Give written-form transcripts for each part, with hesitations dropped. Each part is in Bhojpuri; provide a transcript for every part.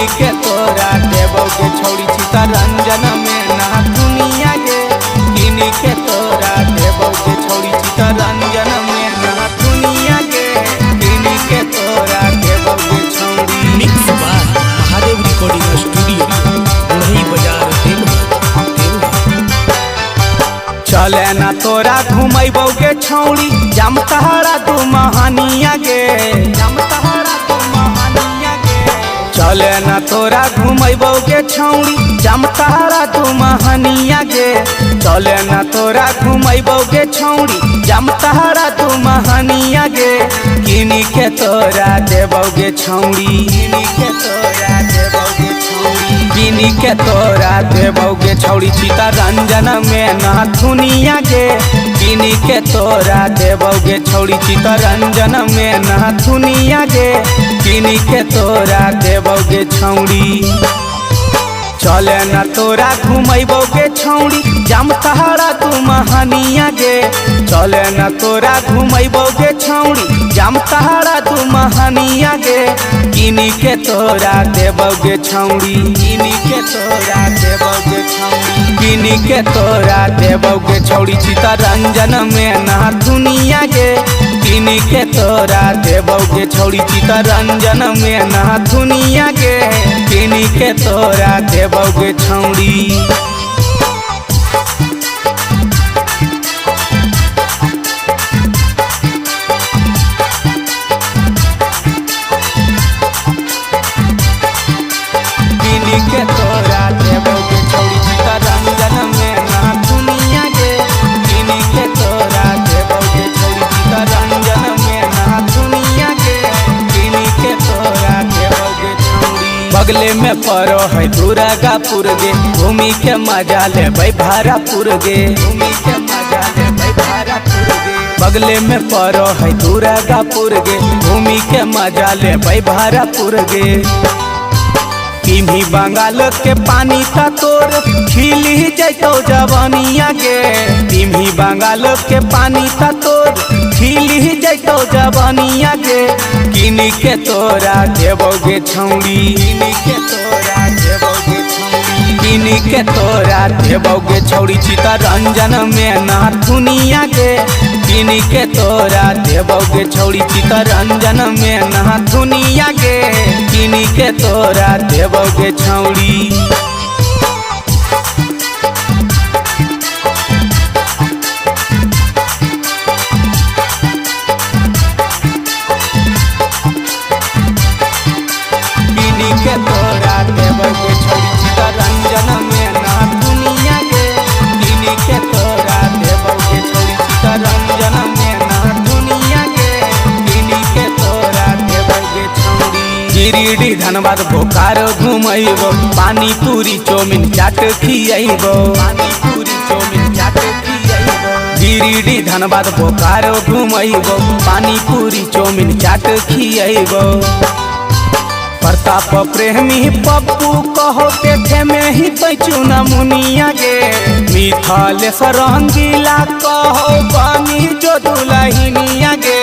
के तोरा देबो के छौड़ी चितरंजन में ना दुनिया गे। किन के तोरा देबो के छौड़ी चितरंजन में ना दुनिया गे। किन के तोरा देबो के छौड़ी। Mix by Mahadev recording studio वही बाजार चले ना तोरा घुमैबो के छौड़ी जामतारा तू महानिया गे। जामतारा तू महानिया गे। चले ना तोरा घुमैबो के छौड़ी जामतारा तू महानिया गे। चले ना तोरा घुमैबो के छौड़ी जामतारा तू महानिया गे। किन के तोरा देबो के छौड़ी। किन के तोरा देबो के छौड़ी। किन के तोरा देबो के छौड़ी चितरंजन में ना दुनिया गे। किन के तोरा देबो के छौड़ी चितरंजन में ना दुनिया गे। किन के तोरा देबो के छौड़ी। चले ना तोरा घुमैबो के छौड़ी जामतारा तू महानिया गे। चले ना तोरा घुमैबो के छौड़ी जामतारा तू महानिया गे। किन के तोरा देबो के छौड़ी। किन के तोरा देबो के छौड़ी। किन के तोरा देबो के छौड़ी चितरंजन में ना दुनिया गे। किन के तोरा देबो के छौड़ी चितरंजन में ना दुनिया गे। किन के तोरा देबो के छौड़ी। के तोरा देबो के छौड़ी चितरंजन में ना दुनिया गे। किन के तोरा देबो के छौड़ी चितरंजन में ना दुनिया गे। किन के तोरा देबो के छौड़ी। बगले में पड़ो है दुर्गापुर गे। घूमी के मजा लेबै भारापुर गे। घूमी के मजा लेबै भारापुर गे। बगले में पड़ो है दुर्गापुर गे। घूमी के मजा लेबै भारापुर गे। तिमी बंगाल के पानी ता तोर खिली जैतो जवानिया गे। तिमी बंगाल के पानी ता तोर खिली जैतो जवानिया गे। किन के तोरा देबो के छौड़ी। किन के तोरा देबो के छौड़ी। किन के तोरा देबो के छौड़ी चितरंजन में ना दुनिया गे। किन के तोरा देबो के छौड़ी चितरंजन में ना दुनिया गे। किन के तोरा देबो के छौड़ी। किन के तोरा देबो के छौड़ी चितरंजन में ना दुनिया गे। किन के तोरा देबो के छौड़ी चितरंजन में ना दुनिया गे। किन के तोरा देबो के छौड़ी। गिरिडीह धनबाद बोकारो घुमैबो पानी पूरी चौमिन चाट खियैबो। पानी पूरी चौमिन चाट खियैबो। गिरिडीह धनबाद बोकारो घुमैबो पानी पूरी चौमिन चाट खियैबो। प्रताप प्रेमी पप्पू कहो देखे में ही पैचू न मुनिया गे। मिथलेश्वर रंगीला कहो पानी जो दुलहिनिया गे।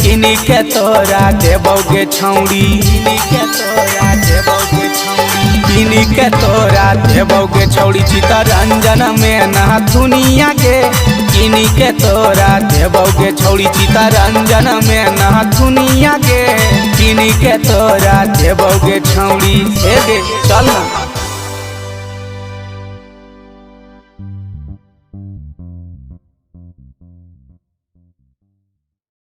किन के तोरा देबो के छौड़ी। किन के तोरा देबो के छौड़ी। किन के तोरा देबो के छौड़ी चितरंजन में ना दुनिया गे। किन के तोरा देबो के छौड़ी चितरंजन में ना दुनिया गे। किन के तोरा देबो के छौड़ी। हे गे चल ना।